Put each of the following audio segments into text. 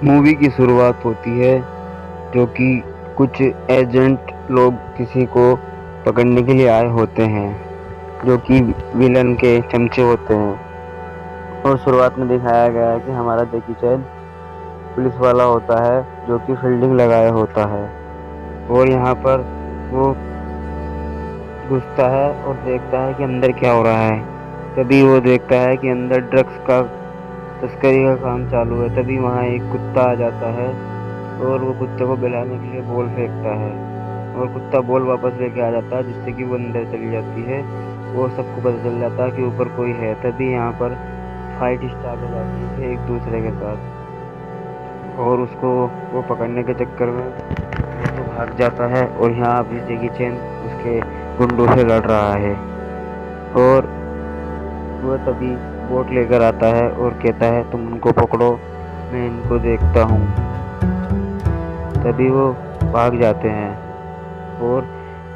Movie की शुरुआत होती है जो कि कुछ एजेंट लोग किसी को पकड़ने के लिए आए होते हैं जो कि विलन के चमचे होते हैं। और शुरुआत में दिखाया गया है कि हमारा जैकी चैन पुलिस वाला होता है जो कि फील्डिंग लगाया होता है। और यहाँ पर वो घुसता है और देखता है कि अंदर क्या हो रहा है। तभी वो देखता है कि अंदर ड्रग्स का तस्करी का काम चालू है। तभी वहाँ एक कुत्ता आ जाता है और वो कुत्ते को बिलाने के लिए बॉल फेंकता है और कुत्ता बॉल वापस लेके आ जाता है जिससे कि वो अंदर चली जाती है। वो सबको पता चल जाता है कि ऊपर कोई है। तभी यहाँ पर फाइट स्टार्ट हो जाती है एक दूसरे के साथ और उसको वो पकड़ने के चक्कर में वो भाग जाता है। और यहाँ अभी जैकी चैन उसके गुंडों से लड़ रहा है और वह तभी बोट लेकर आता है और कहता है तुम उनको पकड़ो, मैं इनको देखता हूँ। तभी वो भाग जाते हैं और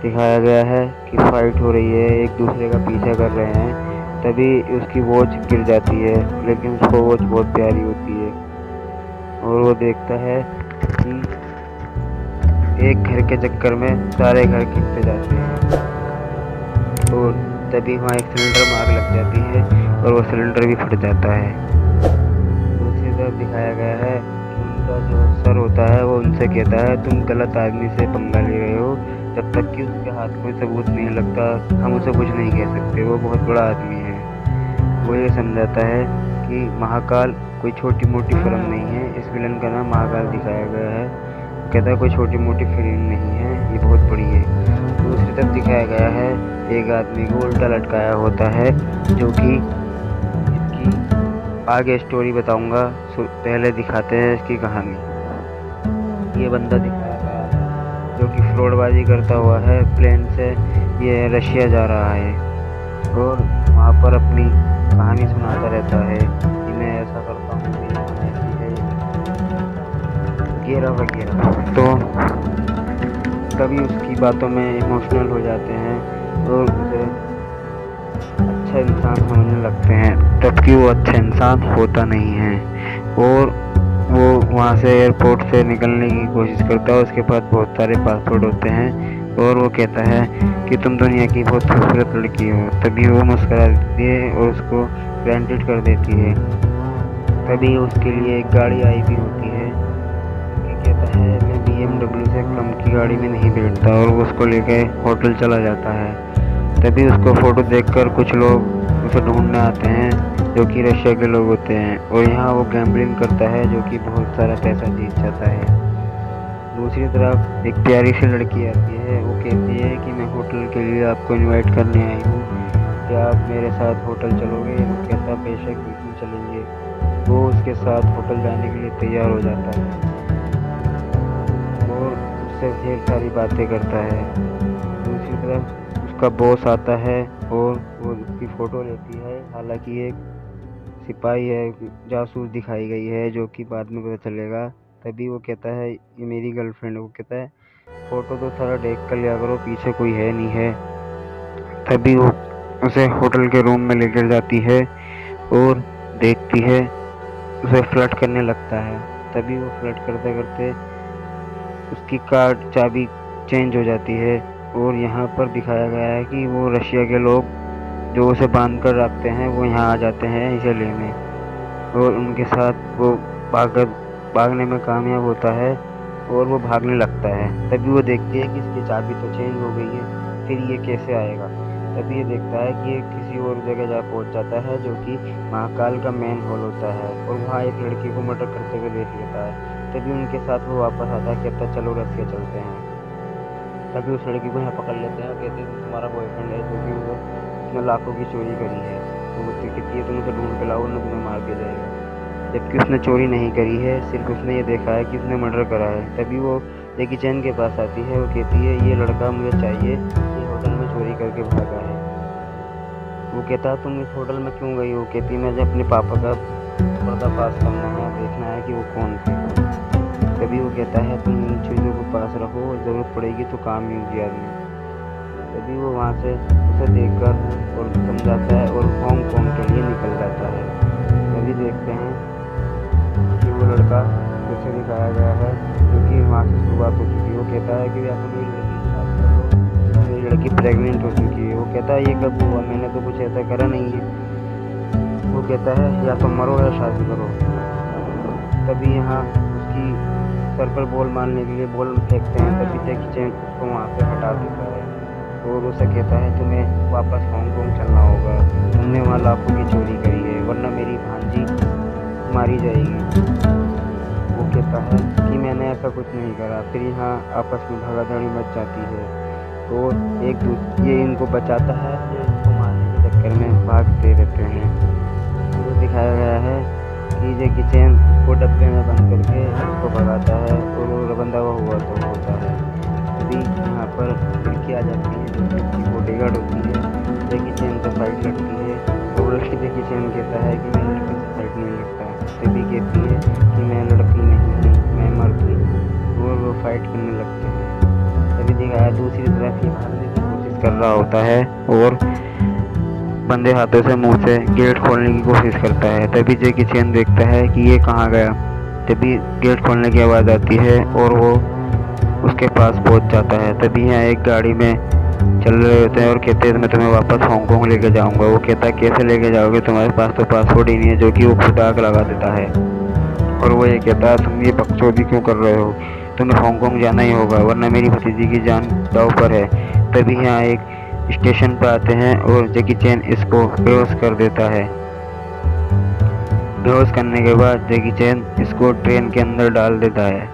दिखाया गया है कि फाइट हो रही है, एक दूसरे का पीछा कर रहे हैं। तभी उसकी वॉच गिर जाती है लेकिन उसको वॉच बहुत प्यारी होती है और वो देखता है कि एक घर के चक्कर में सारे घर गिरते जाते हैं। और तभी वहाँ एक सिलेंडर में आग लग जाती है और वो सिलेंडर भी फट जाता है। दूसरी तरफ दिखाया गया है कि उनका जो सर होता है वो उनसे कहता है तुम गलत आदमी से पंगा ले रहे हो। जब तक कि उसके हाथ में सबूत नहीं लगता हम उसे कुछ नहीं कह सकते, वो बहुत बड़ा आदमी है। वो ये समझाता है कि महाकाल कोई छोटी मोटी फिल्म नहीं है। इस विलन का नाम महाकाल दिखाया गया है। कहता है कोई छोटी मोटी फिल्म नहीं है, ये बहुत बड़ी है। दूसरी तरफ दिखाया गया है एक आदमी को उल्टा लटकाया होता है जो कि इसकी आगे स्टोरी बताऊंगा, पहले दिखाते हैं इसकी कहानी। ये बंदा दिखाया गया है जो कि फ्रॉडबाजी करता हुआ है प्लेन से, ये रशिया जा रहा है और वहाँ पर अपनी कहानी सुनाता रहता है कि मैं ऐसा करता हूँ, मेरी ऐसी है वगैरह वगैरह। तो कभी उसकी बातों में इमोशनल हो जाते हैं और उसे अच्छा इंसान समझने लगते हैं, जबकि वो अच्छा इंसान होता नहीं है। और वो वहाँ से एयरपोर्ट से निकलने की कोशिश करता है, उसके पास बहुत सारे पासपोर्ट होते हैं और वो कहता है कि तुम दुनिया की बहुत खूबसूरत लड़की हो। तभी वो मुस्कुरा देती है और उसको ग्रांटेड कर देती है। तभी उसके लिए एक गाड़ी आई भी होती है कि कहता है मैं BMW से कम की गाड़ी में नहीं बैठता और वो उसको लेकर होटल चला जाता है। तभी उसको फोटो देखकर कुछ लोग उसे ढूंढने आते हैं जो कि रशिया के लोग होते हैं और यहाँ वो गैम्बलिंग करता है जो कि बहुत सारा पैसा जीत जाता है। दूसरी तरफ एक प्यारी सी लड़की आती है, वो कहती है कि मैं होटल के लिए आपको इनवाइट करने आई हूँ, क्या आप मेरे साथ होटल चलोगे? वो कहता बेशक बिल्कुल चलेंगे। वो उसके साथ होटल जाने के लिए तैयार हो जाता है और उससे ढेर सारी बातें करता है। दूसरी तरफ उसका बॉस आता है और वो उसकी फ़ोटो लेती है। हालांकि एक सिपाही है, जासूस दिखाई गई है जो कि बाद में पता चलेगा। तभी वो कहता है ये मेरी गर्लफ्रेंड है। वो कहता है फ़ोटो तो सारा देख कर लिया करो, पीछे कोई है नहीं है। तभी वो उसे होटल के रूम में लेकर जाती है और देखती है, उसे फ्लर्ट करने लगता है। तभी वो फ्लर्ट करते करते उसकी कार्ड चाबी चेंज हो जाती है और यहाँ पर दिखाया गया है कि वो रशिया के लोग जो उसे बांध कर रखते हैं वो यहाँ आ जाते हैं इसे लेने और उनके साथ वो भागने में कामयाब होता है और वो भागने लगता है। तभी वो देखती है कि इसकी चाबी तो चेंज हो गई है, फिर ये कैसे आएगा। तभी ये देखता है कि ये किसी और जगह जा पहुंच जाता है जो कि महाकाल का मेन हॉल होता है और वहाँ एक लड़की को मर्डर करते हुए देख लेता है। तभी उनके साथ वो वापस आता है, कहता है चलो रसिया चलते हैं। तभी उस लड़की को यहाँ पकड़ लेते हैं और कहते हैं तुम्हारा बॉयफ्रेंड है जो कि वो उसने लाखों की चोरी करी है। तो वो कहती है तुम उसे ढूंढ के लाओ, न तुम्हें मार दिया जाएगा। जबकि उसने चोरी नहीं करी है, सिर्फ उसने ये देखा है कि उसने मर्डर करा है। तभी वो जैकी चैन के पास आती है, वो कहती है ये लड़का मुझे चाहिए, ये होटल में चोरी करके भागा है। वो कहता है तुम इस होटल में क्यों गई? वो कहती है मुझे अपने पापा का पर्दाफाश करना है, देखना है कि वो कौन थे। तभी वो कहता है तुम इन चीज़ों को पास रखो, ज़रूरत पड़ेगी तो काम यूज आदमी। तभी वो वहाँ से उसे देखकर और समझाता है और हांगकांग के लिए निकल जाता है। तभी देखते हैं कि वो लड़का जो दिखाया गया है, क्योंकि वहाँ से शुरुआत हो चुकी है। वो कहता है कि या तो मेरी लड़की से शादी करो या मेरी लड़की प्रेग्नेंट हो चुकी है। वो कहता है ये कब हुआ, मैंने तो कुछ ऐसा करा नहीं है। वो कहता है या तो मरो या शादी करो। तभी यहाँ उसकी सर पर बॉल मारने के लिए बॉल फेंकते हैं, तभी जैकी चैन उसको वहाँ से हटा देता है और उसे कहता है तुम्हें वापस हांगकांग चलना होगा, तुमने वहाँ लाखों की चोरी करी है, वरना मेरी भांजी मारी जाएगी। वो कहता है कि मैंने ऐसा कुछ नहीं करा। फिर यहाँ आपस में भगादड़ी मच जाती है तो ये इनको बचाता है, ये इसको मारने के चक्कर में भागते रहते हैं। तो दिखाया गया है कि जैकी चैन उसको डब्बे में बंद करके उसको भगाता है और वो बंधा हुआ तो होता है। तभी यहाँ पर लड़की आ जाती है जो कि उसकी बॉडीगार्ड होती है। जैकी चैन से फाइट लड़ती है और लड़की जैकी चैन कहता है कि मैं लड़की से फाइट नहीं लड़ता। तभी कहती है कि मैं लड़की नहीं, मैं मर्द हूँ, और वो फाइट करने लगते हैं। तभी दिखाया दूसरी तरफ ये भागने की कोशिश कर रहा होता है और बंदे हाथों से मुंह से गेट खोलने की कोशिश करता है। तभी जैकी चैन देखता है कि ये कहाँ गया। तभी गेट खोलने की आवाज़ आती है और वो उसके पास पहुंच जाता है। तभी यहाँ एक गाड़ी में चल रहे होते हैं और कहते हैं मैं तुम्हें वापस हांगकांग लेके जाऊंगा। वो कहता है कैसे लेके जाओगे, तुम्हारे पास तो पासपोर्ट ही नहीं है, जो कि वो खुद आग लगा देता है। और वो ये कहता है तुम ये बकचोदी क्यों कर रहे हो, तुम्हें हांगकांग जाना ही होगा, वरना मेरी भतीजी की जान दांव पर है। तभी यहाँ एक स्टेशन पर आते हैं और जैकी चैन इसको बेहोश कर देता है। बेहोश करने के बाद जैकी चैन इसको ट्रेन के अंदर डाल देता है।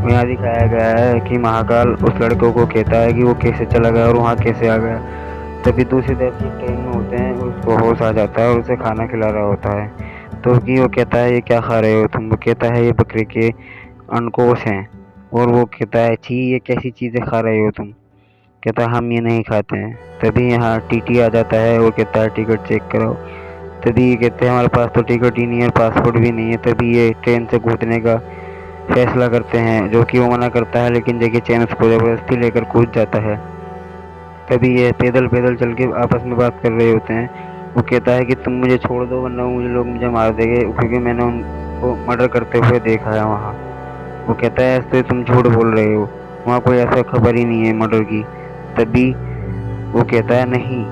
यहाँ दिखाया गया है कि महाकाल उस लड़के को कहता है कि वो कैसे चला गया और वहाँ कैसे आ गया। तभी दूसरी तरफ ये ट्रेन में होते हैं और उसको होश आ जाता है और उसे खाना खिला रहा होता है। तो कि वो कहता है ये क्या खा रहे हो तुम। वो कहता है ये बकरे के अंडकोश हैं। और वो कहता है छी ये कैसी चीज़ें खा रहे हो तुम। कहता है हम ये नहीं खाते हैं। तभी यहाँ टीटी आ जाता है और कहता है टिकट चेक कराओ। तभी ये कहते हैं हमारे पास तो टिकट ही नहीं है, पासपोर्ट भी नहीं है। तभी ये ट्रेन से कूदने का फैसला करते हैं, जो कि वो मना करता है, लेकिन जैकी चैन उसको ज़बरदस्ती लेकर कूद जाता है। तभी ये पैदल पैदल चल के आपस में बात कर रहे होते हैं। वो कहता है कि तुम मुझे छोड़ दो वरना मुझे मार देंगे, क्योंकि मैंने उनको मर्डर करते हुए देखा है वहाँ। वो कहता है ऐसे तुम झूठ बोल रहे हो, वहाँ कोई ऐसा खबर ही नहीं है मर्डर की। तभी वो कहता है नहीं,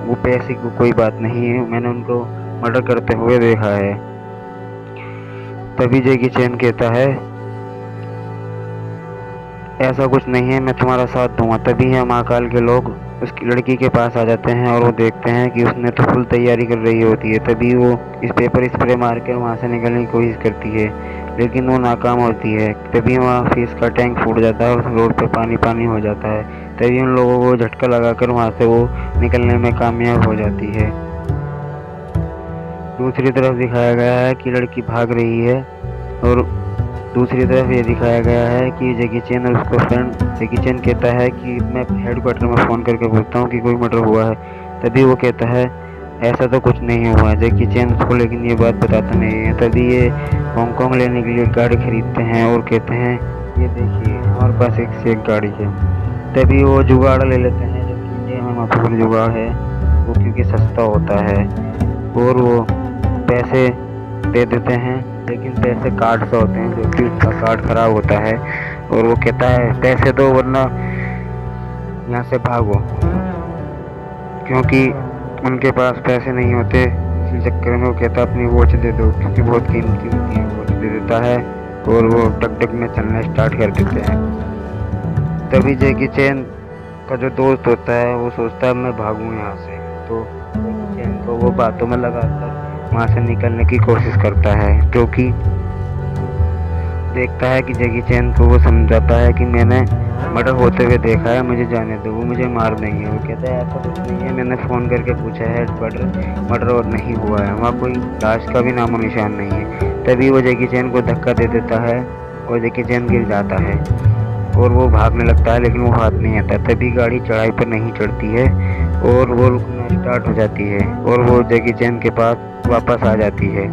वो पैसे की कोई बात नहीं है, मैंने उनको मर्डर करते हुए देखा है। तभी जैकी चैन कहता है ऐसा कुछ नहीं है, मैं तुम्हारा साथ दूंगा। तभी है महाकाल के लोग उसकी लड़की के पास आ जाते हैं और वो देखते हैं कि उसने तो फुल तैयारी कर रही होती है। तभी वो इस पेपर स्प्रे मार कर वहाँ से निकलने की कोशिश करती है, लेकिन वो नाकाम होती है। तभी वहाँ फिश का टैंक फूट जाता है और रोड पे पानी पानी हो जाता है। तभी उन लोगों को झटका लगाकर वहाँ से वो निकलने में कामयाब हो जाती है। दूसरी तरफ दिखाया गया है कि लड़की भाग रही है और दूसरी तरफ ये दिखाया गया है कि जैकी चैन और उसका फ्रेंड। जैकी चैन कहता है कि मैं हेडक्वार्टर में फ़ोन करके पूछता हूँ कि कोई मर्डर हुआ है। तभी वो कहता है ऐसा तो कुछ नहीं हुआ। जैकी चैन उसको लेकिन ये बात बताता नहीं है। तभी ये हांगकांग लेने के लिए गाड़ी खरीदते हैं और कहते हैं ये देखिए हमारे पास एक से एक गाड़ी है। तभी वो जुगाड़ ले लेते हैं, जो कि इंडिया में मशहूर जुगाड़ है वो, क्योंकि सस्ता होता है। और वो पैसे दे देते हैं, लेकिन पैसे कार्ड से होते हैं, जो कि उसका कार्ड खराब होता है। और वो कहता है पैसे दो वरना यहाँ से भागो, क्योंकि उनके पास पैसे नहीं होते। इसी चक्कर में वो कहता है अपनी वॉच दे दो, क्योंकि बहुत कीमती होती है। वॉच दे देता है और वो टक टक में चलना स्टार्ट कर देते हैं। तभी जैकी चैन का जो दोस्त होता है वो सोचता है मैं भागूं यहाँ से। तो जैकी चैन को वो बातों में लगाकर वहाँ से निकलने की कोशिश करता है, क्योंकि देखता है कि जैकी चैन को वो समझाता है कि मैंने मर्डर होते हुए देखा है, मुझे जाने दो, वो मुझे मार देंगे। वो कहता है ऐसा कुछ नहीं है, मैंने फ़ोन करके पूछा है मर्डर और नहीं हुआ है, वहाँ कोई लाश का भी नामो निशान नहीं है। तभी वो जैकी चैन को धक्का दे देता है और जैकी चैन गिर जाता है और वो भागने लगता है, लेकिन वो हाथ नहीं आता। तभी गाड़ी चढ़ाई पर नहीं चढ़ती है और वो रुकना स्टार्ट हो जाती है और वो जैकी चैन के पास वापस आ जाती है।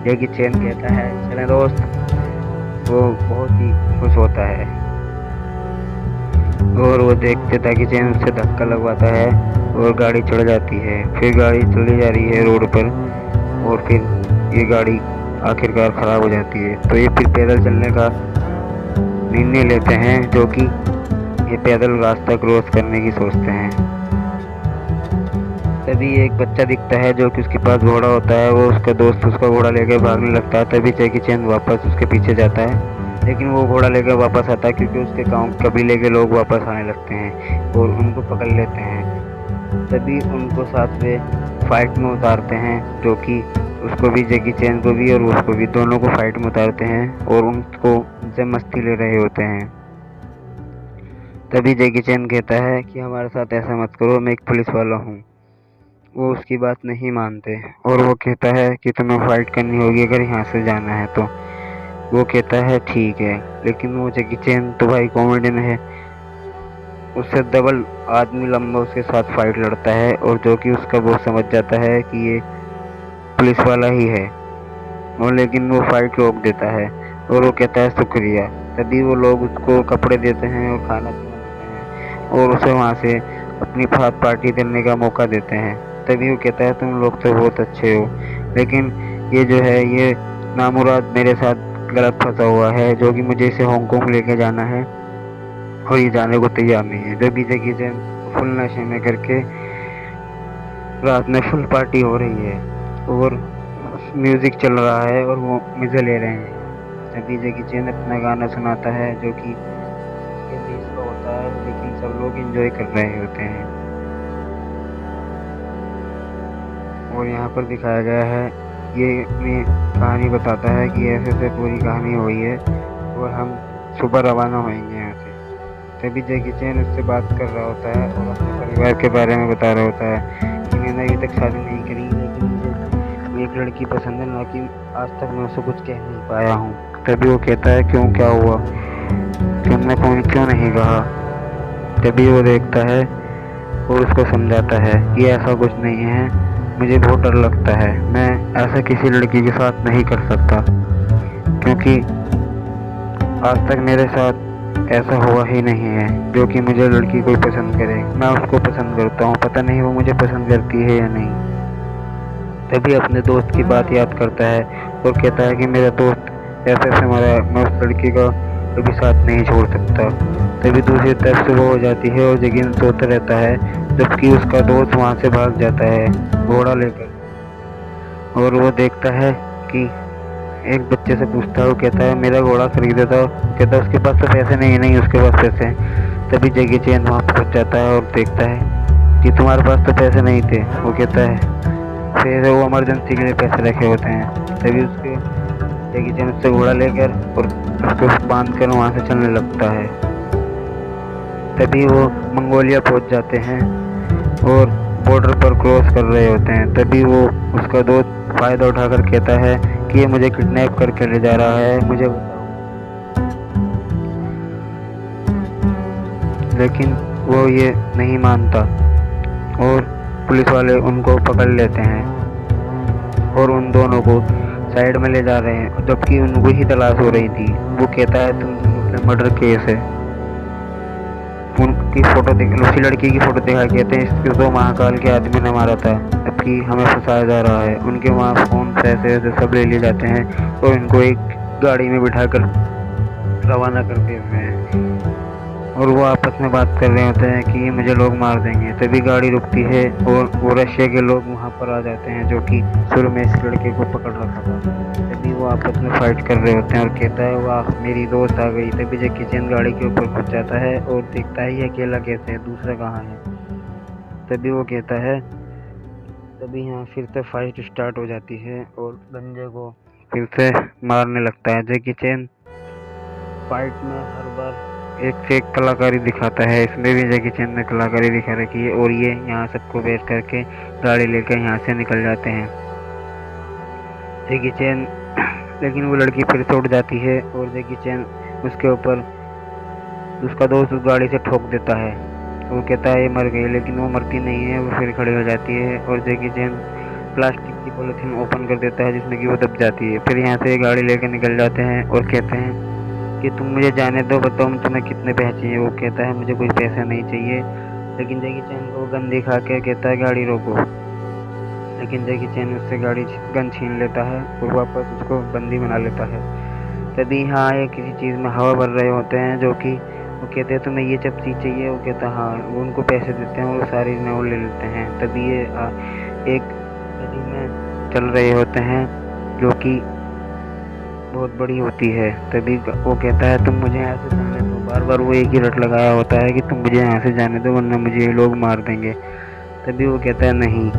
जैकी चैन कहता है चले दोस्त। वो बहुत ही खुश होता है और वो देखते जैकी चैन उससे धक्का लगवाता है और गाड़ी चढ़ जाती है। फिर गाड़ी चली जा रही है रोड पर और फिर ये गाड़ी आखिरकार ख़राब हो जाती है। तो ये फिर पैदल चलने का निर्णय लेते हैं, जो कि ये पैदल रास्ता क्रॉस करने की सोचते हैं। तभी एक बच्चा दिखता है जो कि उसके पास घोड़ा होता है। वो उसका दोस्त उसका घोड़ा लेकर भागने लगता है। तभी जैकी चैन वापस उसके पीछे जाता है, लेकिन वो घोड़ा लेकर वापस आता है क्योंकि उसके गांव कबीले के लोग वापस आने लगते हैं और उनको पकड़ लेते हैं। तभी उनको साथ में फाइट में उतारते हैं, जो कि उसको भी, जैकी चैन को भी और उसको भी, दोनों को फाइट में उतारते हैं और उनको उनसे मस्ती ले रहे होते हैं। तभी जैकी चैन कहता है कि हमारे साथ ऐसा मत करो, मैं एक पुलिस वाला हूँ। वो उसकी बात नहीं मानते और वो कहता है कि तुम्हें फाइट करनी होगी अगर यहाँ से जाना है तो। वो कहता है ठीक है, लेकिन वो जैकी चैन तो भाई कॉमेडियन है, उससे डबल आदमी लंबा उसके साथ फाइट लड़ता है और जो कि उसका वो समझ जाता है कि ये पुलिस वाला ही है, और लेकिन वो फाइट रोक देता है और वो कहता है शुक्रिया। तभी वो लोग उसको कपड़े देते हैं और खाना पीना देते हैं और उसे वहाँ से अपनी साथ पार्टी करने का मौका देते हैं। तभी वो कहता है तुम लोग तो बहुत अच्छे हो, लेकिन ये जो है ये नामुराद मेरे साथ गलत फंसा हुआ है, जो कि मुझे इसे हांगकांग लेके जाना है और ये जाने को तैयार नहीं है। जब जैकी चैन फुल नशे में करके रात में फुल पार्टी हो रही है और म्यूजिक चल रहा है और वो मजे ले रहे हैं, तभी जैकी चैन अपना गाना सुनाता है जो कि उसके देश का होता है, लेकिन सब लोग एंजॉय कर रहे होते हैं। और यहाँ पर दिखाया गया है, ये अपनी कहानी बताता है कि ऐसे ऐसे पूरी कहानी हुई है और हम सुबह रवाना होंगे यहाँ से। तभी जैकी चैन उससे बात कर रहा होता है और अपने परिवार के बारे में बता रहा होता है कि मैंने अभी तक शादी नहीं करी, लेकिन मुझे एक लड़की पसंद है, ना कि आज तक मैं उससे कुछ कह नहीं पाया हूँ। तभी वो कहता है क्यों, क्या हुआ, तुमने फोन क्यों नहीं कहा। तभी वो देखता है और उसको समझाता है कि ऐसा कुछ नहीं है, मुझे बहुत डर लगता है, मैं ऐसा किसी लड़की के साथ नहीं कर सकता क्योंकि आज तक मेरे साथ ऐसा हुआ ही नहीं है जो कि मुझे लड़की कोई पसंद करे। मैं उसको पसंद करता हूँ, पता नहीं वो मुझे पसंद करती है या नहीं। तभी अपने दोस्त की बात याद करता है और कहता है कि मेरा दोस्त ऐसे ऐसे मरा, मैं उस लड़की का कभी साथ नहीं छोड़ सकता। तभी दूसरी तरफ से वो हो जाती है और जगीन सोता रहता है, जबकि उसका दोस्त वहाँ से भाग जाता है घोड़ा लेकर। और वो देखता है कि एक बच्चे से पूछता है, वो कहता है मेरा घोड़ा खरीदे था, कहता है उसके पास तो पैसे नहीं उसके पास पैसे। तभी जैकी चैन वहाँ पहुँच जाता है और देखता है कि तुम्हारे पास तो पैसे नहीं थे। वो कहता है फिर वो इमरजेंसी के लिए पैसे रखे होते हैं। तभी उसके जैकी चैन उससे घोड़ा लेकर और उसको बांध कर वहाँ से चलने लगता है। तभी वो मंगोलिया पहुँच जाते हैं और बॉर्डर पर क्रॉस कर रहे होते हैं। तभी वो उसका दोस्त फायदा उठाकर कहता है कि ये मुझे किडनैप करके ले जा रहा है, मुझे बताओ। लेकिन वो ये नहीं मानता और पुलिस वाले उनको पकड़ लेते हैं और उन दोनों को साइड में ले जा रहे हैं, जबकि उनको ही तलाश हो रही थी। वो कहता है तुम मर्डर केस है। उनकी फोटो देख, उसी लड़की की फोटो देखा, कहते हैं इसको तो महाकाल के आदमी ने मारा था, जबकि हमें फंसाया जा रहा है। उनके वहाँ फोन पैसे सब ले लिए जाते हैं और इनको एक गाड़ी में बिठाकर रवाना कर देते हैं और वो आपस में बात कर रहे होते हैं कि मुझे लोग मार देंगे। तभी गाड़ी रुकती है और वो रशिया के लोग वहाँ पर आ जाते हैं जो कि शुरू में इस लड़के को पकड़ रखा था। तभी वो आपस में फाइट कर रहे होते हैं और कहता है वाह मेरी दोस्त आ गई। तभी जैकी चैन गाड़ी के ऊपर घुस जाता है और देखता है ये अकेला कैसे है, दूसरा कहाँ है। तभी वो कहता है, तभी यहाँ फिर से फाइट स्टार्ट हो जाती है और बंदे को फिर से मारने लगता है। जैकी चैन फाइट में हर बार एक से एक कलाकारी दिखाता है, इसमें भी जैकी चैन ने कलाकारी दिखा रखी है। और ये यहाँ सबको वेट करके गाड़ी लेकर यहाँ से निकल जाते हैं। जैकी चैन, लेकिन वो लड़की फिर से उठ जाती है और जैकी चैन उसके ऊपर, उसका दोस्त उस गाड़ी से ठोक देता है। वो कहता है ये मर गई, लेकिन वो मरती नहीं है, वो फिर खड़ी हो जाती है और जैकी चैन प्लास्टिक की पॉलिथीन ओपन कर देता है जिसमें कि वो दब जाती है। फिर यहाँ से गाड़ी लेकर निकल जाते हैं और कहते हैं कि तुम मुझे जाने दो, बताओ तुम्हें कितने पैसे चाहिए। वो कहता है मुझे कोई पैसा नहीं चाहिए, लेकिन जैकी चैन को गन दिखा के कहता है गाड़ी रोको। लेकिन जैकी चैन उससे गन छीन लेता है और वापस उसको बंदी बना लेता है। तभी यहाँ ये किसी चीज़ में हवा भर रहे होते हैं, जो कि वो कहते हैं तुम्हें ये चीज़ चाहिए, वो कहता है हाँ, वो उनको पैसे देते हैं और वो सारी नाव ले लेते हैं। तभी ये एक नदी में चल रहे होते हैं जो कि बहुत बड़ी होती है। तभी वो कहता है तुम मुझे यहाँ से जाने दो। बार बार वो एक ही रट लगाया होता है कि तुम मुझे यहाँ से जाने दो वरना मुझे ये लोग मार देंगे। तभी वो कहता है नहीं।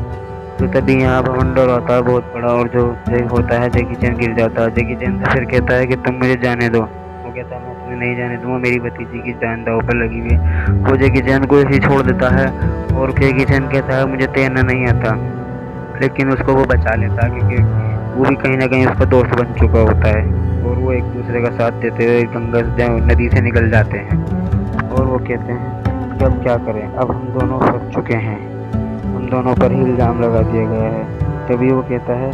तो तभी यहाँ बवंडर होता है बहुत बड़ा, और जो होता है जैकी चैन गिर जाता है। जैकी चैन से फिर कहता है कि तुम मुझे जाने दो। वो कहता है मैं तुम्हें नहीं जाने दूंगा, मेरी भतीजी की जान दांव पर लगी हुई है। वो जैकी चैन को ऐसे ही छोड़ देता है और जैकी चैन कहता है मुझे तैरना नहीं आता, लेकिन उसको वो बचा लेता है क्योंकि वो भी कहीं ना कहीं उसका दोस्त बन चुका होता है। और वो एक दूसरे का साथ देते हुए गंगा नदी से निकल जाते हैं और वो कहते हैं कि अब क्या करें, अब हम दोनों फंस चुके हैं, हम दोनों पर ही इल्ज़ाम लगा दिया गया है। तभी वो कहता है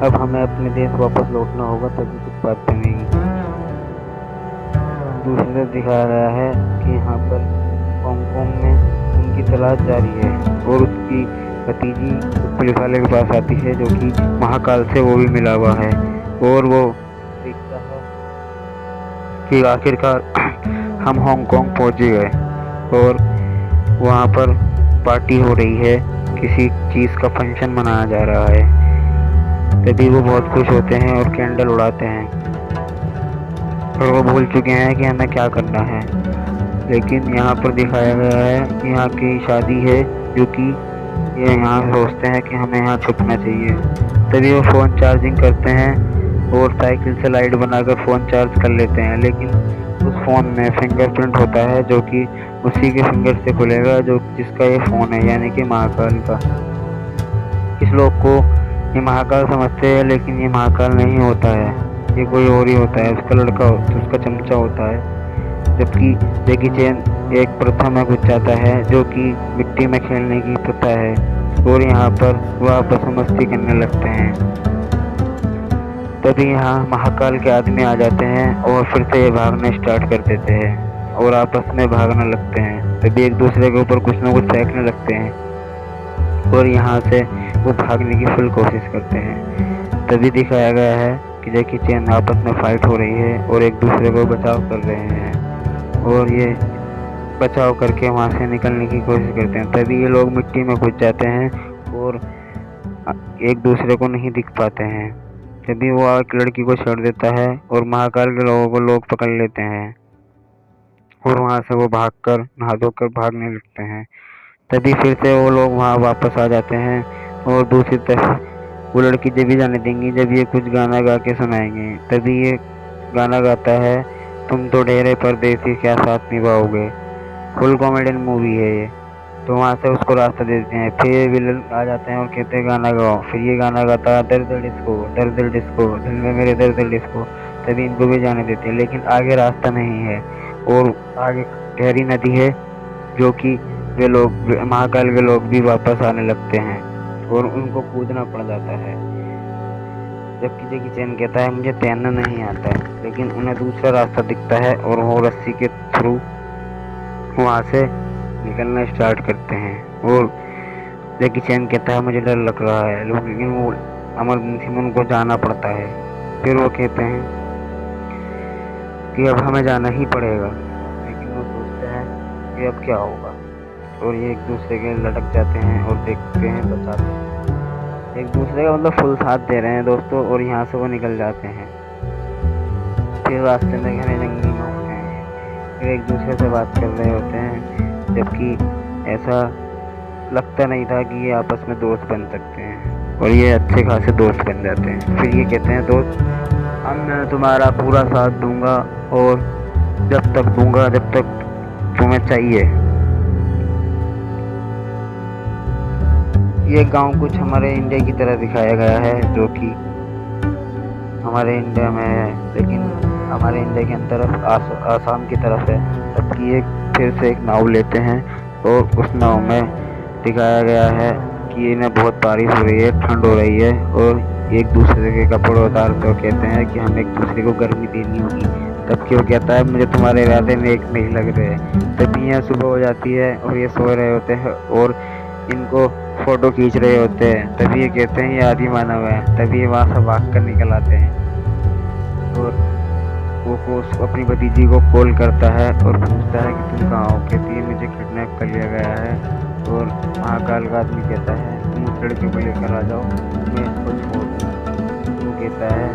अब हमें अपने देश वापस लौटना होगा, तभी कुछ बात बनेगी। दूसरी तरफ दिखाया गया है कि यहाँ पर हांगकांग में उनकी तलाश जारी है और उसकी भतीजी पुलिस वाले के पास आती है जो कि महाकाल से वो भी मिला हुआ है। और वो देखता है कि आखिरकार हम हांगकांग पहुँच गए और वहाँ पर पार्टी हो रही है, किसी चीज़ का फंक्शन मनाया जा रहा है। तभी वो बहुत खुश होते हैं और कैंडल उड़ाते हैं और वो भूल चुके हैं कि हमें क्या करना है। लेकिन यहाँ पर दिखाया गया है कि यहाँ की शादी है, जो कि ये यहाँ सोचते हैं कि हमें यहाँ छुपना चाहिए। तभी वो फ़ोन चार्जिंग करते हैं और साइकिल से लाइट बनाकर फ़ोन चार्ज कर लेते हैं। लेकिन उस फ़ोन में फिंगरप्रिंट होता है जो कि उसी के फिंगर से खुलेगा जो जिसका ये फ़ोन है, यानी कि महाकाल का। इस लोग को ये महाकाल समझते हैं, लेकिन ये महाकाल नहीं होता है, ये कोई और ही होता है, उसका लड़का उसका चमचा होता है। जबकि जैकी चैन एक प्रथा में घुस जाता है जो कि मिट्टी में खेलने की प्रथा है और यहाँ पर वह आपस में मस्ती करने लगते हैं। तभी यहाँ महाकाल के आदमी आ जाते हैं और फिर से ये भागने स्टार्ट कर देते हैं और आपस में भागने लगते हैं। तभी एक दूसरे के ऊपर कुछ ना कुछ फेंकने लगते हैं और यहाँ से वो भागने की फुल कोशिश करते हैं। तभी दिखाया गया है कि जैकी चैन आपस में फाइट हो रही है और एक दूसरे को बचाव कर रहे हैं और ये बचाव करके वहाँ से निकलने की कोशिश करते हैं। तभी ये लोग मिट्टी में घुस जाते हैं और एक दूसरे को नहीं दिख पाते हैं। तभी वो एक लड़की को छोड़ देता है और महाकाल के लोगों को लोग पकड़ लेते हैं और वहाँ से वो भागकर नहा धोकर भागने लगते हैं। तभी फिर से वो लोग वहाँ वापस आ जाते हैं और दूसरी तरफ वो लड़की जब भी जाने देंगी जब ये कुछ गाना गा के सुनाएंगे। तभी ये गाना गाता है तुम तो ढेरे परदेसी क्या साथ निभाओगे। फुल कॉमेडियन मूवी है ये। तो वहाँ से उसको रास्ता देते हैं। फिर ये विलन आ जाते हैं और कहते हैं गाना गाओ। फिर ये गाना गाता है दर्द डिस्को दर्द डिस्को दिल में मेरे दर्द डिस्को। तभी इनको भी जाने देते हैं, लेकिन आगे रास्ता नहीं है और आगे गहरी नदी है जो कि वे लोग महाकाल के लोग भी वापस आने लगते हैं और उनको कूदना पड़ जाता है। जबकि जैकी चैन कहता है मुझे तैरना नहीं आता है, लेकिन उन्हें दूसरा रास्ता दिखता है और वो रस्सी के थ्रू वहाँ से निकलना स्टार्ट करते हैं। और जैकी चैन कहता है मुझे डर लग रहा है, लेकिन वो इमरजेंसी में उनको जाना पड़ता है। फिर वो कहते हैं कि अब हमें जाना ही पड़ेगा, लेकिन वो सोचते हैं कि अब क्या होगा और ये एक दूसरे के लटक जाते हैं और देखते हैं बचाते हैं। एक दूसरे का मतलब फुल साथ दे रहे हैं दोस्तों, और यहाँ से वो निकल जाते हैं। फिर रास्ते में घने जंगल में होते हैं, फिर एक दूसरे से बात कर रहे होते हैं, जबकि ऐसा लगता नहीं था कि ये आपस में दोस्त बन सकते हैं और ये अच्छे खासे दोस्त बन जाते हैं। फिर ये कहते हैं दोस्त मैं तुम्हारा पूरा साथ दूंगा और जब तक दूंगा जब तक तुम्हें चाहिए। ये गांव कुछ हमारे इंडिया की तरह दिखाया गया है जो कि हमारे इंडिया में है, लेकिन हमारे इंडिया के अंदर आसाम की तरफ है। जबकि एक फिर से एक नाव लेते हैं और उस नाव में दिखाया गया है कि इन्हें बहुत बारिश हो रही है, ठंड हो रही है और एक दूसरे के कपड़े उतारते हुए कहते हैं कि हम एक दूसरे को गर्मी देनी होगी। तब वो कहता है मुझे तुम्हारे इरादे में एक नहीं लग रहे। तभी यहाँ सुबह हो जाती है और ये सो रहे होते हैं और इनको फोटो खींच रहे होते हैं। तभी ये कहते हैं ये आदि मानव है। तभी ये वहाँ से भाग कर निकल आते हैं और वो अपनी भतीजी को कॉल करता है और पूछता है कि तुम कहाँ हो। कहती है मुझे किडनैप कर लिया गया है। और महाकाल का आदमी कहता है तुम उस लड़के को लेकर आ जाओ, मैं इसको छोड़ दूँ। वो कहता है,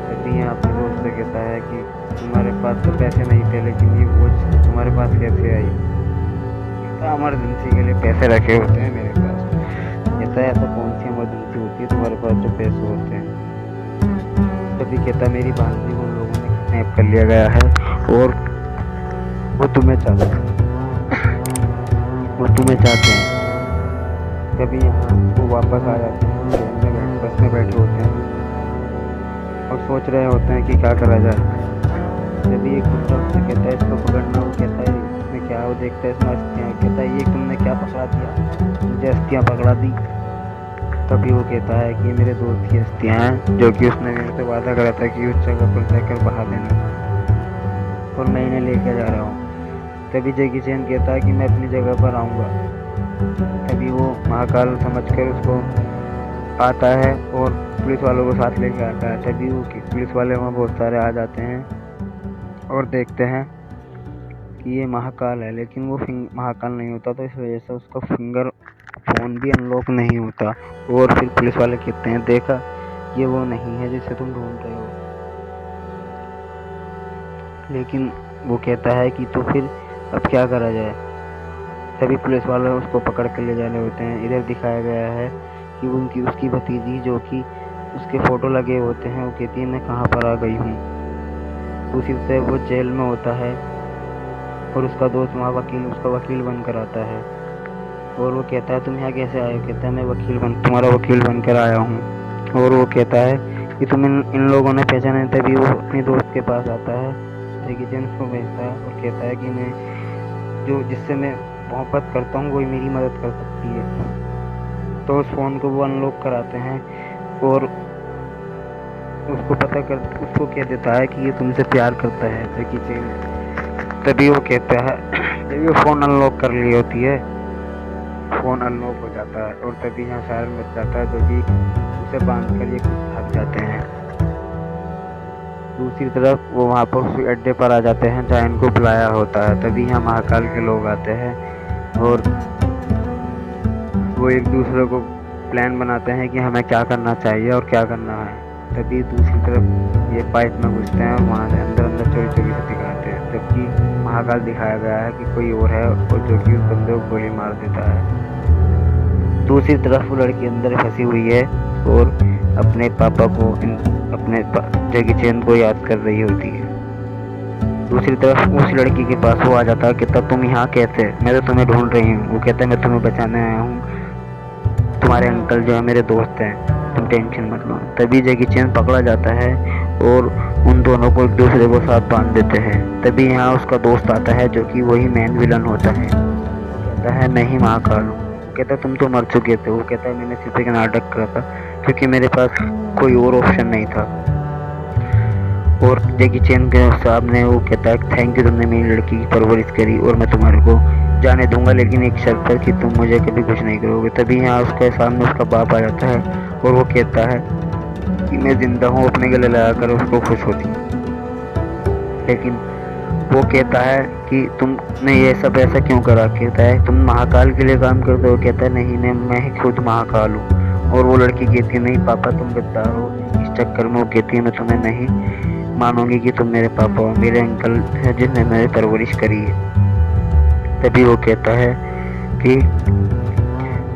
तभी अपने दोस्त से कहता है कि तुम्हारे पास तो पैसे नहीं थे, लेकिन ये वॉच तुम्हारे पास कैसे आई। कहता इमरजेंसी के लिए पैसे रखे होते हैं मेरे पास। कहता है ऐसा कौन सी इमरजेंसी होती है तुम्हारे पास जो पैसे होते हैं। तभी कहता मेरी भांजी को उन लोगों ने किडनैप कर लिया गया है और वो तुम्हें चाहते हैं। तभी यहाँ वो वापस आ जाते हैं, ट्रेन में बस में बैठे होते हैं और सोच रहे होते हैं कि क्या करा जाए। तभी एक कुत्ता उससे कहता है इसको पकड़ना। वो कहता है इसमें क्या। वो देखता है इसमें अस्थियाँ। कहता है ये तुमने क्या पकड़ा दिया, मुझे अस्थियाँ पकड़ा दी। तभी वो कहता है कि मेरे दोस्त की अस्थियाँ हैं जो कि उसने मेरे से वादा करा था कि उस जगह पर जाकर बहा देना, और मैं इन्हें लेकर जा रहा हूँ। तभी जैकी चैन कहता है कि मैं अपनी जगह पर आऊँगा। तभी वो महाकाल समझकर उसको आता है और पुलिस वालों को साथ लेकर आता है। तभी वो पुलिस वाले वहाँ बहुत सारे आ जाते हैं और देखते हैं कि ये महाकाल है, लेकिन वो महाकाल नहीं होता। तो इस वजह से उसका फिंगर फोन भी अनलॉक नहीं होता। और फिर पुलिस वाले कहते हैं देखा ये वो नहीं है जिसे तुम ढूंढ रहे हो। लेकिन वो कहता है कि तो फिर अब क्या करा जाए। तभी पुलिस वाले उसको पकड़ कर ले जाने होते हैं। इधर दिखाया गया है कि उसकी भतीजी जो कि उसके फोटो लगे होते हैं, वो कहती है मैं कहाँ पर आ गई हूँ। दूसरी तरफ वो जेल में होता है और उसका दोस्त वहाँ उसका वकील बनकर आता है और वो कहता है तुम यहाँ कैसे आए हो। कहता है मैं तुम्हारा वकील बनकर आया हूँ। और वो कहता है कि तुम इन लोगों ने पहचाना। तभी वो अपने दोस्त के पास आता है, जैकी चैन उसको भेजता है और कहता है कि मैं जिससे मैं मोहब्बत करता हूँ वही मेरी मदद कर सकती है। तो उस फ़ोन को वो अनलॉक कराते हैं और उसको कह देता है कि ये तुमसे प्यार करता है जैकी चैन। तभी वो कहता है, जब वो फ़ोन अनलॉक कर ली होती है, फ़ोन अनलॉक हो जाता है और तभी यहाँ सायरन बज जाता है, जो कि उसे बांध कर ये भाग जाते हैं। दूसरी तरफ वो वहाँ पर उस अड्डे पर आ जाते हैं जहाँ इनको बुलाया होता है। तभी यहाँ महाकाल के लोग आते हैं और वो एक दूसरे को प्लान बनाते हैं कि हमें क्या करना चाहिए और क्या करना है। तभी दूसरी तरफ ये पाइप में घुसते हैं और वहाँ से अंदर चोरी से दिखाते हैं, जबकि महाकाल दिखाया गया है कि कोई और है और जो कि उस बंदे को गोली मार देता है। दूसरी तरफ वो लड़की अंदर फंसी हुई है और अपने पापा को अपने जैकी चैन को याद कर रही होती है। दूसरी तरफ उस लड़की के पास वो आ जाता है, कहता तुम यहाँ कैसे, मैं तो तुम्हें ढूंढ रही हूँ। वो कहता है मैं तुम्हें बचाने आया हूँ, तुम्हारे अंकल जो है मेरे दोस्त हैं, तुम टेंशन मत लो। तभी जैकी चैन पकड़ा जाता है और उन दोनों को एक दूसरे को साथ बांध देते हैं। तभी यहाँ उसका दोस्त आता है जो कि वही मेन विलन होता है। वो कहता है मैं ही महाकाल हूँ। वो कहता है तुम तो मर चुके थे। वो कहता है मैंने सिर्फ एक नाटक करा था क्योंकि मेरे पास कोई और ऑप्शन नहीं था। और जैकी चैन के सामने वो कहता है थैंक यू, तुमने मेरी लड़की की परवरिश करी और मैं तुम्हारे को जाने दूंगा, लेकिन एक शर्त पर कि तुम मुझे कभी कुछ नहीं करोगे। तभी यहाँ उसके सामने उसका बाप आ जाता है और वो कहता है कि मैं जिंदा हूँ, अपने गले लगाकर उसको खुश होती। लेकिन वो कहता है कि तुमने ये सब ऐसा क्यों करा। कहता है तुम महाकाल के लिए काम करते हो। कहता है नहीं, मैं ही खुद महाकाल हूँ। और वो लड़की कहती है नहीं पापा तुम गद्दार हो। इस चक्कर में वो कहती है मैं तुम्हें नहीं मानूंगी कि तुम मेरे पापा हो, मेरे अंकल हैं जिन्हें मेरी परवरिश करी है। तभी वो कहता है कि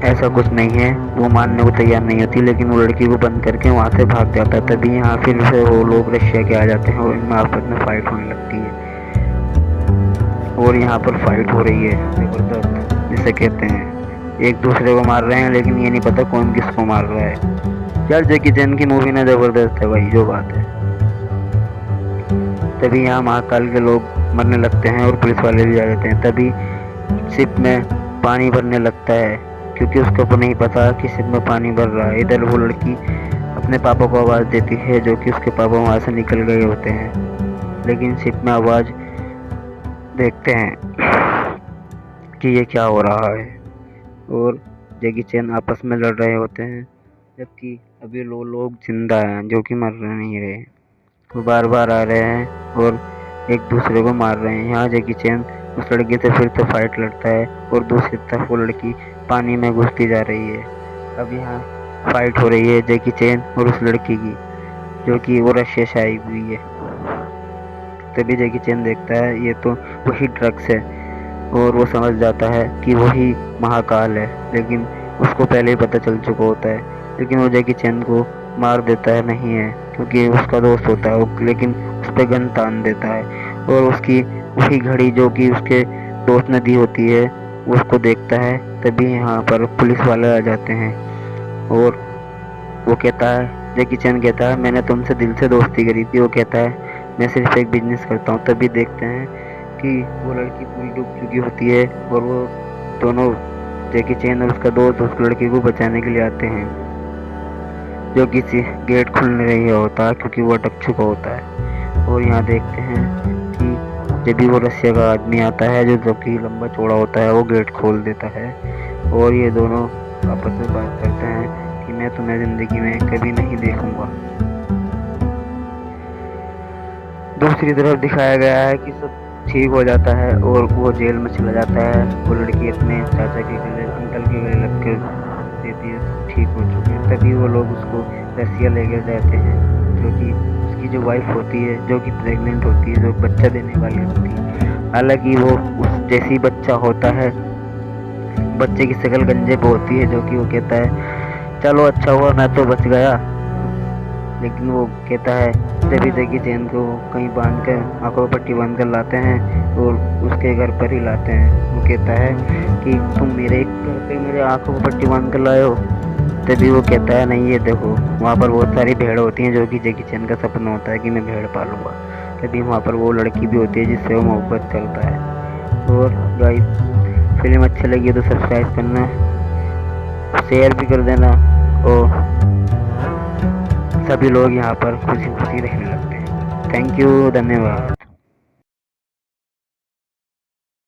ऐसा कुछ नहीं है। वो मानने को तैयार नहीं होती, लेकिन वो लड़की को बंद करके वहाँ से भाग जाता है। तभी यहाँ फिर से वो लोग रशिया के आ जाते हैं और इनमें आपस में फाइट होने लगती है। और यहाँ पर फाइट हो रही है जबरदस्त, जिसे कहते हैं एक दूसरे को मार रहे हैं, लेकिन ये नहीं पता कौन किसको मार रहा है। यार जैकी चैन की मूवी ना जबरदस्त है भाई, जो बात है। तभी यहाँ महाकाल के लोग मरने लगते हैं और पुलिस वाले भी आ जाते हैं। तभी शिप में पानी भरने लगता है क्योंकि उसको नहीं पता कि शिप में पानी भर रहा है। इधर वो लड़की अपने पापा को आवाज़ देती है जो कि उसके पापा वहाँ से निकल गए होते हैं, लेकिन शिप में आवाज़ देखते हैं कि ये क्या हो रहा है। और जैकी चैन आपस में लड़ रहे होते हैं, जबकि अभी लोग जिंदा हैं जो कि मर नहीं रहे। वो बार बार आ रहे हैं और एक दूसरे को मार रहे हैं। यहाँ जैकी चैन उस लड़की से फिर से फाइट लड़ता है और दूसरी तरफ वो लड़की पानी में घुसती जा रही है। अब यहाँ फाइट हो रही है जैकी चैन और उस लड़की की, जो कि वो रशिया से आई हुई है। तभी जैकी चैन देखता है ये तो वही ड्रग्स है और वो समझ जाता है कि वही महाकाल है, लेकिन उसको पहले ही पता चल चुका होता है। लेकिन वो जैकी चैन को मार देता है, नहीं है क्योंकि उसका दोस्त होता है वो, लेकिन उस पर गन तान देता है और उसकी वही घड़ी जो कि उसके दोस्त ने दी होती है वो उसको देखता है। तभी यहाँ पर पुलिस वाले आ जाते हैं और वो कहता है, जैकी चैन कहता है मैंने तुमसे दिल से दोस्ती करी थी। वो कहता है मैं सिर्फ एक बिजनेस करता हूँ। तभी देखते हैं कि वो लड़की पूरी डूब चुकी होती है और वो दोनों जैकी चैन और उसका दोस्त उस लड़की को बचाने के लिए आते हैं, जो किसी गेट खुल नहीं होता क्योंकि वो अटक चुका होता है। और यहाँ देखते हैं कि जब भी वो रसिया का आदमी आता है जो कि लंबा चौड़ा होता है, वो गेट खोल देता है और ये दोनों आपस में बात करते हैं कि मैं तुम्हें जिंदगी में कभी नहीं देखूंगा। दूसरी तरफ दिखाया गया है कि सब ठीक हो जाता है और वो जेल में चला जाता है। वो लड़की अपने चाचा के गले, अंकल के गले लग कर देती है ठीक हो चुके। तभी वो लोग उसको रसिया लेकर जाते हैं, जो कि उसकी जो वाइफ होती है जो कि प्रेग्नेंट होती है, जो बच्चा देने वाली होती है। हालांकि वो उस जैसी बच्चा होता है, बच्चे की शक्ल गंजे पे होती है, जो कि वो कहता है चलो अच्छा हुआ मैं तो बच गया। लेकिन वो कहता है जब जैकी चैन को कहीं बांध कर आंखों पर पट्टी बांध कर लाते हैं और उसके घर पर ही लाते हैं। वो कहता है कि तुम मेरे घर पे मेरे आंखों पर पट्टी बांध कर लाए हो। तभी वो कहता है नहीं ये देखो वहाँ पर बहुत सारी भेड़ होती हैं, जो कि जैकी चैन का सपना होता है कि मैं भेड़ पालूंगा। तभी वहाँ पर वो लड़की भी होती है जिससे वो मोहब्बत करता है। और गाइस फिल्म अच्छी लगी तो सब्सक्राइब करना, शेयर भी कर देना और सभी लोग यहाँ पर खुशी खुशी रहने लगते हैं। थैंक यू, धन्यवाद।